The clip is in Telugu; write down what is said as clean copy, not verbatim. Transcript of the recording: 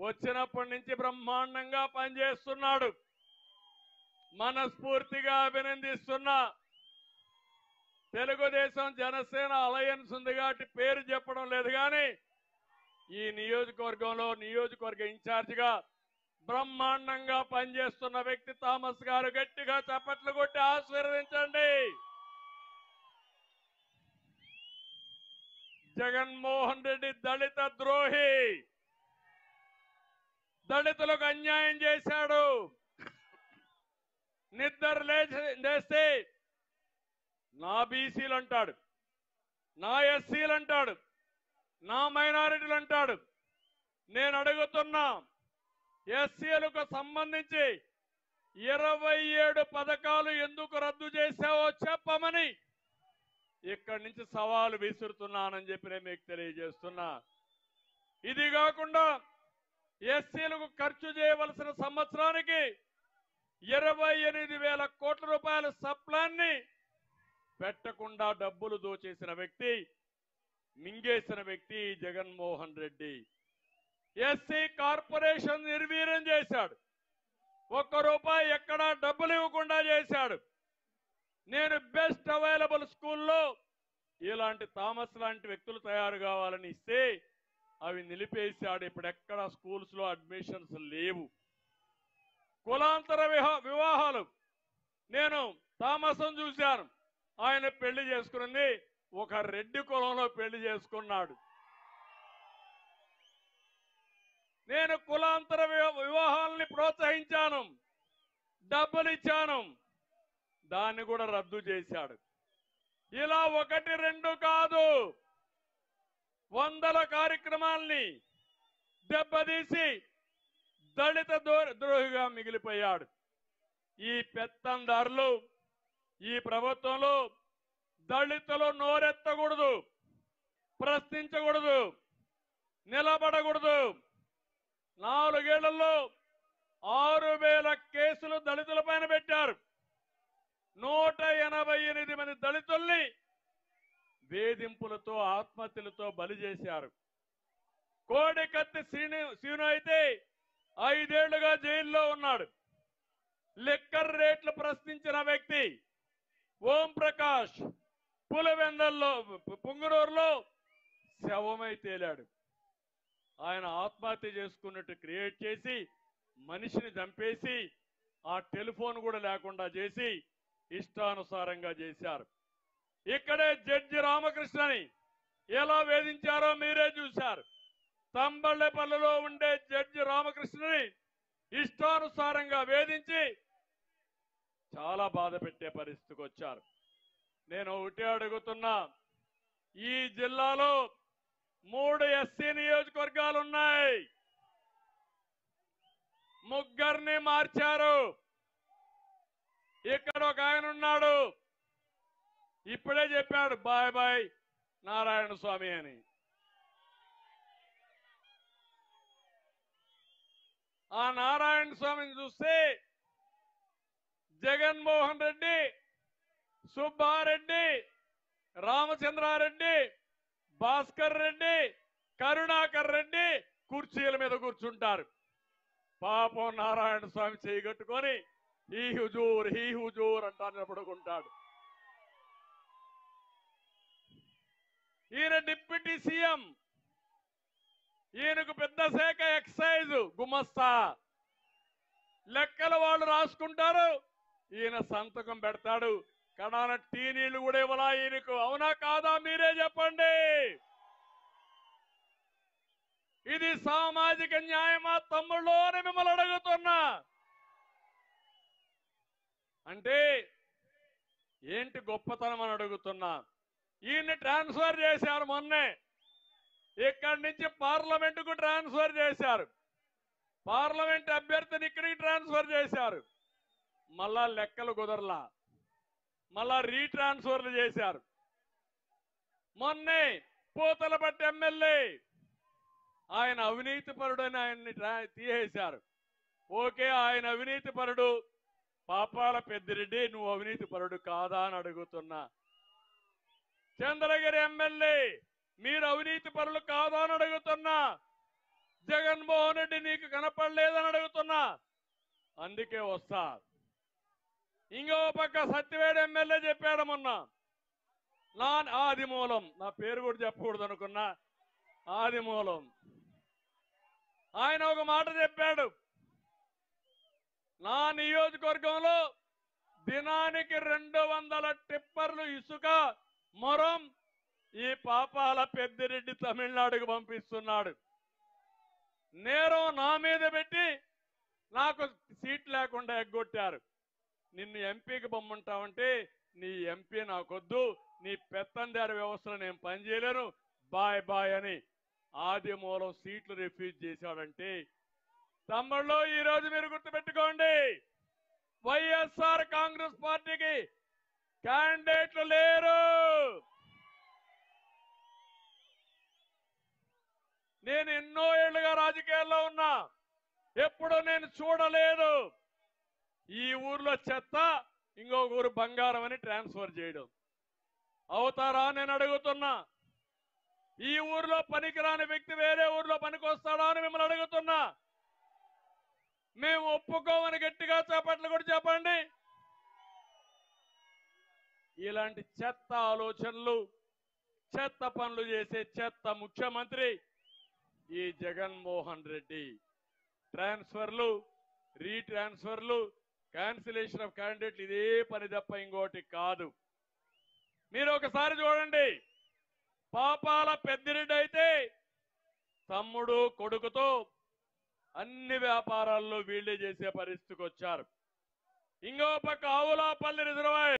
వచ్చినప్పటి నుంచి బ్రహ్మాండంగా పనిచేస్తున్నాడు. మనస్ఫూర్తిగా అభినందిస్తున్నా. తెలుగుదేశం జనసేన అలయన్స్ ఉంది కాబట్టి పేరు చెప్పడం లేదు కానీ ఈ నియోజకవర్గంలో నియోజకవర్గ ఇన్ఛార్జిగా బ్రహ్మాండంగా పనిచేస్తున్న వ్యక్తి థామస్ గారు. గట్టిగా చప్పట్లు కొట్టి ఆశీర్వదించండి. జగన్మోహన్ రెడ్డి దళిత ద్రోహి, దళితులకు అన్యాయం చేశాడు. నిద్ర లేస్తే నా బీసీలు అంటాడు, నా ఎస్సీలు అంటాడు, నా మైనారిటీలు అంటాడు. నేను అడుగుతున్నా, ఎస్సీలకు సంబంధించి 27 పథకాలు ఎందుకు రద్దు చేశావో చెప్పమని ఇక్కడి నుంచి సవాలు విసురుతున్నానని చెప్పి నేను మీకు తెలియజేస్తున్నా. ఇది కాకుండా ఎస్సీలకు ఖర్చు చేయవలసిన సంవత్సరానికి 28,000 కోట్ల రూపాయల సప్లాన్ని పెట్టకుండా డబ్బులు దోచేసిన వ్యక్తి, మింగేసిన వ్యక్తి జగన్మోహన్ రెడ్డి. ఎస్సీ కార్పొరేషన్ నిర్వీర్యం చేశాడు. ₹1 ఎక్కడా డబ్బులు ఇవ్వకుండా చేశాడు. నేను బెస్ట్ అవైలబుల్ స్కూల్లో ఇలాంటి థామస్ లాంటి వ్యక్తులు తయారు కావాలని ఇస్తే అవి నిలిపేశాడు. ఇప్పుడు ఎక్కడ స్కూల్స్ లో అడ్మిషన్స్ లేవు. కులాంతర వివాహాలు నేను థామస్ను చూశాను. ఆయన పెళ్లి చేసుకున్నది ఒక రెడ్డి కులంలో పెళ్లి చేసుకున్నాడు. నేను కులాంతర వివాహాలని ప్రోత్సహించాను, డబ్బులు ఇచ్చాను, దాన్ని కూడా రద్దు చేశాడు. ఇలా 1, 2 కాదు, వందల కార్యక్రమాల్ని దెబ్బతీసి దళిత ద్రోహిగా మిగిలిపోయాడు. ఈ పెత్తందారులు ఈ ప్రభుత్వంలో దళితులు నోరెత్తకూడదు, ప్రశ్నించకూడదు, నిలబడకూడదు. 4 ఏళ్లలో 6,000 కేసులు దళితుల పైన పెట్టారు. 188 మంది దళితుల్ని వేధింపులతో ఆత్మహత్యలతో బలి చేశారు. కోడికత్తి శ్రీను అయితే 5 ఏళ్లుగా జైల్లో ఉన్నాడు. లిక్కర్ రేట్లు ప్రశ్నించిన వ్యక్తి ఓం ప్రకాష్ పులివెందల్లో పుంగనూరులో శవమై తేలాడు. ఆయన ఆత్మహత్య చేసుకున్నట్టు క్రియేట్ చేసి మనిషిని చంపేసి ఆ టెలిఫోన్ కూడా లేకుండా చేసి ఇష్టానుసారంగా చేశారు. ఇక్కడే జడ్జి రామకృష్ణని ఎలా వేధించారో మీరే చూశారు. తంబళ్లపల్లిలో ఉండే జడ్జి రామకృష్ణని ఇష్టానుసారంగా వేధించి చాలా బాధ పెట్టే పరిస్థితికి వచ్చారు. నేను ఒకటే అడుగుతున్నా, ఈ జిల్లాలో 3 ఎస్సీ నియోజకవర్గాలు ఉన్నాయి. 3 మార్చారు. ఇక్కడ ఒక ఆయన ఉన్నాడు, ఇప్పుడే చెప్పాడు బాయ్ బాయ్ నారాయణ స్వామి అని. ఆ నారాయణ స్వామిని చూస్తే జగన్మోహన్ రెడ్డి, సుబ్బారెడ్డి, రామచంద్రారెడ్డి, భాస్కర్ రెడ్డి, కరుణాకర్ రెడ్డి కుర్చీల మీద కూర్చుంటారు. పాపం నారాయణ స్వామి చేయగట్టుకొని హీ హుజూర్ అంటా నిలబడుకుంటాడు. ఈయన డిప్యూటీ సీఎం, ఈయనకు పెద్ద శాఖ ఎక్సైజ్ గుమస్తా. లెక్కలు వాళ్ళు రాసుకుంటారు, ఈయన సంతకం పెడతాడు. కడాన టీ నీళ్లు కూడా ఇవ్వాలా ఈయనకు? అవునా కాదా మీరే చెప్పండి. ఇది సామాజిక న్యాయమా తమ్ముళ్ళు అని మిమ్మల్ని అడుగుతున్నా. అంటే ఏంటి గొప్పతనం అని అడుగుతున్నా. ఈయన్ని ట్రాన్స్ఫర్ చేశారు మొన్నే. ఇక్కడి నుంచి పార్లమెంటుకు ట్రాన్స్ఫర్ చేశారు. పార్లమెంట్ అభ్యర్థిని ఇక్కడికి ట్రాన్స్ఫర్ చేశారు. మళ్ళా లెక్కలు కుదరలా, మళ్ళా రీట్రాన్స్ఫర్లు చేశారు. మొన్నే పూతలపట్టి ఎమ్మెల్యే ఆయన అవినీతి పరుడని ఆయన్ని తీసేశారు. ఓకే, ఆయన అవినీతి పరుడు. పాపాల పెద్దిరెడ్డి నువ్వు అవినీతి పరుడు కాదా అని అడుగుతున్నా. చంద్రగిరి ఎమ్మెల్యే మీరు అవినీతి పరులు కాదా అని అడుగుతున్నా. జగన్మోహన్ రెడ్డి నీకు కనపడలేదని అడుగుతున్నా. అందుకే వస్తా. ఇంకో పక్క సత్యవేడు ఎమ్మెల్యే చెప్పాడు మొన్న, ఆదిమూలం, నా పేరు కూడా చెప్పకూడదు అనుకున్నా, ఆదిమూలం ఆయన ఒక మాట చెప్పాడు. నా నియోజకవర్గంలో దినానికి 200 టిప్పర్లు ఇసుక మొరం ఈ పాపాల పెద్దిరెడ్డి తమిళనాడుకు పంపిస్తున్నాడు. నేరం నా మీద పెట్టి నాకు సీట్ లేకుండా ఎగ్గొట్టారు. నిన్ను ఎంపీకి పంపుంటావంటే నీ ఎంపీ నాకొద్దు, నీ పెత్తందారి వ్యవస్థలో నేను పనిచేయలేను, బాయ్ బాయ్ అని ఆదిమూలం సీట్లు రిఫ్యూజ్ చేశాడంటే, తమ్ముళ్ళు ఈరోజు మీరు గుర్తుపెట్టుకోండి, వైఎస్ఆర్ కాంగ్రెస్ పార్టీకి క్యాండిడేట్లు లేరు. నేను ఎన్నో ఏళ్లుగా రాజకీయాల్లో ఉన్నా, ఎప్పుడూ నేను చూడలేదు ఈ ఊర్లో చెత్త ఇంకొక ఊరు బంగారం అని ట్రాన్స్ఫర్ చేయడం. అవుతారా నేను అడుగుతున్నా. ఈ ఊర్లో పనికిరాని వ్యక్తి వేరే ఊర్లో పనికొస్తాడా అని మిమ్మల్ని అడుగుతున్నా. మేము ఒప్పుకోమని గట్టిగా చప్పట్లు కూడా చెప్పండి. ఇలాంటి చెత్త ఆలోచనలు, చెత్త పనులు చేసే చెత్త ముఖ్యమంత్రి ఈ జగన్మోహన్ రెడ్డి. ట్రాన్స్ఫర్లు, రీట్రాన్స్ఫర్లు, క్యాన్సిలేషన్ ఆఫ్ క్యాండిడేట్లు, ఇదే పని తప్ప ఇంకోటి కాదు. మీరు ఒకసారి చూడండి, పాపాల పెద్దిరెడ్డి అయితే తమ్ముడు కొడుకుతో అన్ని వ్యాపారాల్లో వీళ్లే చేసే పరిస్థితికి వచ్చారు. ఇంకో పక్క ఆవులాపల్లి రిజర్వాయర్